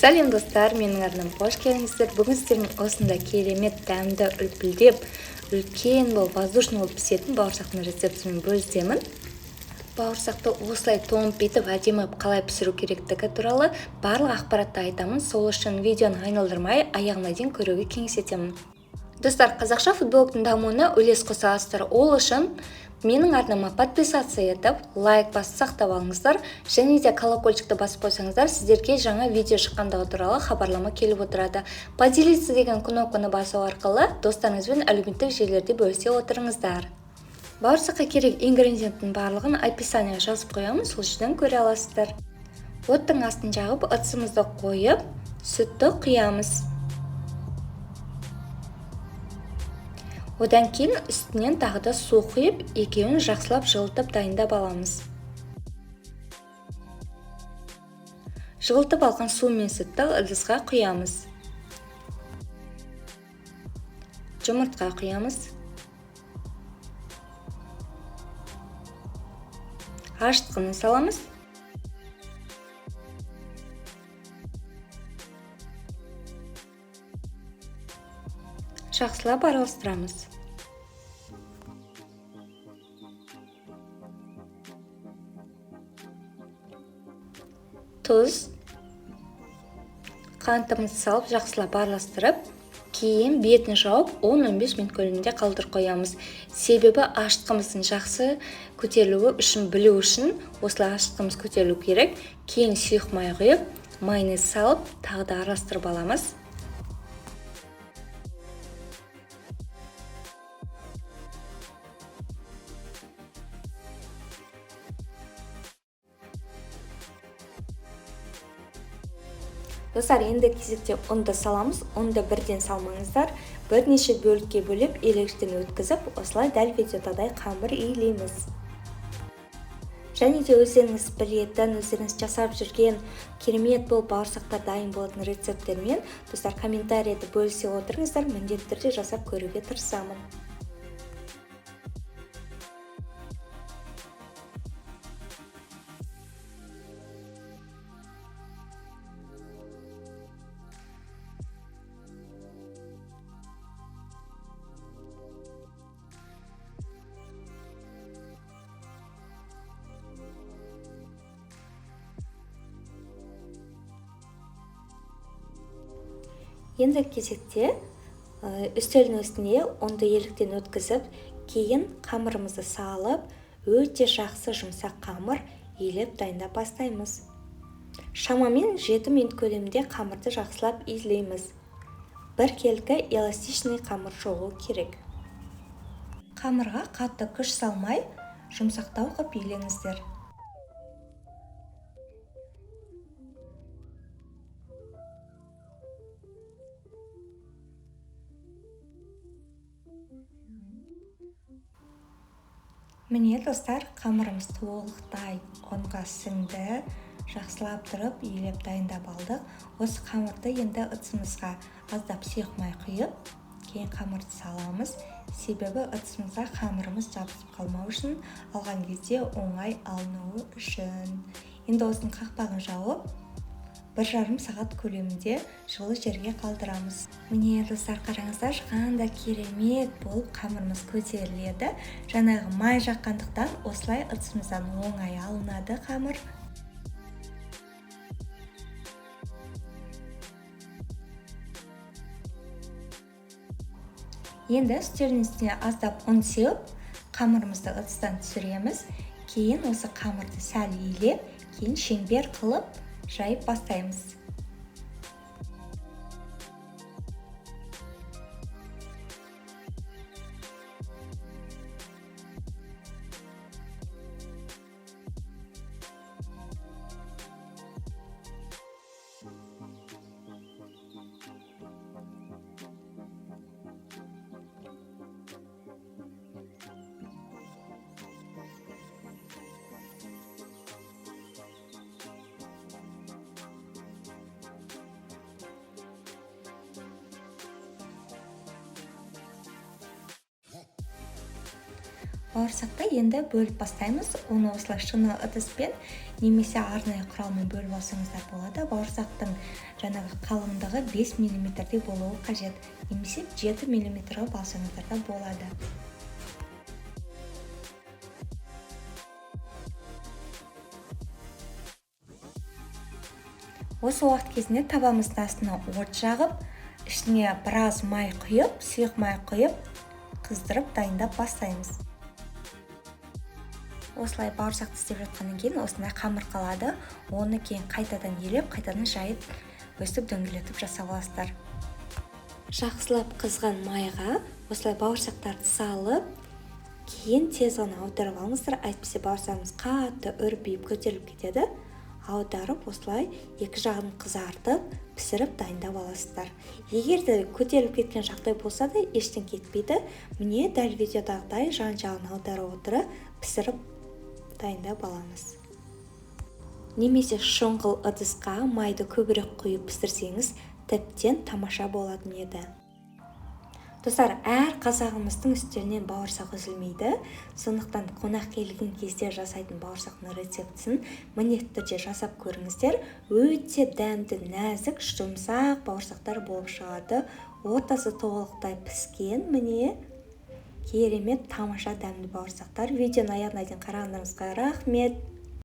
Сәлем достар, менің арнама қош келдіңіздер. Бүгін сіздермен осындай керемет, дәмді, үлпілдеп, үлкен болып, воздушный болып пісетін бауырсақтың рецептімен бөлісемін. Бауырсақты осылай томып етіп, әдемі қалай пісіру керектігі туралы барлық ақпаратты айтамын. Сол үшін видеоны айналдырмай, аяғына дейін көруге кеңес етемін. Достар, қазақша футболктың дамуына үлес қоса аласыздар. Ол үшін менің арнама подписация етіп, лайк басып сақтап алыңыздар, және де колокольчикті басып қойсаңыздар, сіздерге жаңа видео шыққандығы туралы хабарлама келіп отырады. Поделиться деген кнопканы басу арқылы достарыңызбен әлеуметтік желілерде бөлісе отырыңыздар. Бауырсаққа керек ингредиенттің барлығын описанияға жазып қоямын, сол жерден көре аласыздар. Оттың астын жағып, ыдысымызды қойып, сүтті құямыз. Одан кейін үстінен тағы да су құйып, екеуін жақсылап жылытып дайындап аламыз. Жылытып алған су мен сүтті ыдысқа құямыз. Жұмыртқа құямыз. Ашытқыны саламыз. Жақсылап араластырамыз. Тұз, қантымызды салып жақсылап араластырып, кейін бетін жауып 10-15 минут көлемінде қалдырып қоямыз. Себебі ашытқымыздың жақсы көтерілуі үшін, білу үшін осылай ашытқымыз көтерілу керек. Кейін сұйық май құйып, майонез салып, тағы да араластырып аламыз. Достар, енді кезекте ұнды саламыз. Ұнды бірден салмаңыздар. Бірнеше бөлікке бөліп, елегіштен өткізіп, осылай дәл видеодадай қамыр иілейміз. Және де өздеріңіз білетін, өздеріңіз жасап жүрген керемет болып бауырсақтар дайын болатын рецепттермен достар комментарийді бөлісе отырыңыздар, міндетті түрде жасап көруге тырысамын. Енді кезекте үстелдің үстіне ұнды еліктен өткізіп, кейін қамырымызды салып, өте жақсы жұмсақ қамыр иілеп дайындап бастаймыз. Шамамен 7 минут көлемінде қамырды жақсылап иілейміз. Бір келкі эластичный қамыр жоғу керек. Қамырға қатты күш салмай, жұмсақтау қып иілеңіздер. Міне достар, қамырымыз толықтай ұнға сіңді, жақсылап тұрып, иілеп дайындап алдық. Осы қамырды енді ыдысымызға аздап сұйық май құйып, кейін қамырды саламыз. Себебі ыдысымызға қамырымыз жабысып қалмау үшін, алған кезде оңай алынуы үшін. Енді осының қақпағын жауып, 1,5 сағат көлемінде жылы жерге қалдырамыз. Міне достар, қараңыздар, қандай керемет болып қамырымыз көтеріледі. Жаңағы май жаққандықтан осылай ыдысымыздан оңай алынады қамыр. Енді үстелдің үстіне аздап ұн сеуіп, қамырымызды ыдыстан түсіреміз. Кейін осы қамырды сәл иілеп, кейін шеңбер қылып жайып бастаймыз. Бауырсақты енді бөліп бастаймыз. Оны осылай шыны ыдыспен немесе арнайы құралмен бөліп алсаңыздар болады. Бауырсақтың жаңағы қалыңдығы 5 мм болуы қажет, немесе 7 мм балсаңыздар да болады. Осы уақыт кезінде табамыздың астына от жағып, ішіне біраз май құйып, сұйық май құйып, қыздырып дайындап бастаймыз. Осылай бауырсақты істеп жатқаннан кейін осындай қамыр қалады. Оны кейін қайтадан елеп, қайтадан жайып, өстіп дөңгелетіп жасап аласыздар. Жақсылап қызған майға осылай бауырсақтарды салып, кейін тез ғана аударып алыңыздар. Әйтпесе бауырсағымыз қатты үрпиіп көтеріліп кетеді. Аударып, осылай екі жағын қызартып, пісіріп дайындап аласыздар. Егер де көтеріліп кеткен жағдай болса да ештен кетпейді. Міне дәл видеодағыдай жан-жағын аударып отырып, пісіріп дайындап аламыз. Немесе шұңғыл ыдысқа майды көбірек құйып пісірсеңіз, тіптен тамаша болатын еді. Достар, әр қазағымыздың үстелінен бауырсақ үзілмейді. Сондықтан қонақ келген кезде жасайтын бауырсақтың рецептісін міндетті түрде жасап көріңіздер. Өте дәмді, нәзік, жұмсақ бауырсақтар болып шығады. Ортасы толықтай піскен, міне керемет, тамаша дәмді бауырсақтар. Видеоны аяғына дейін қарағандарыңызға рахмет.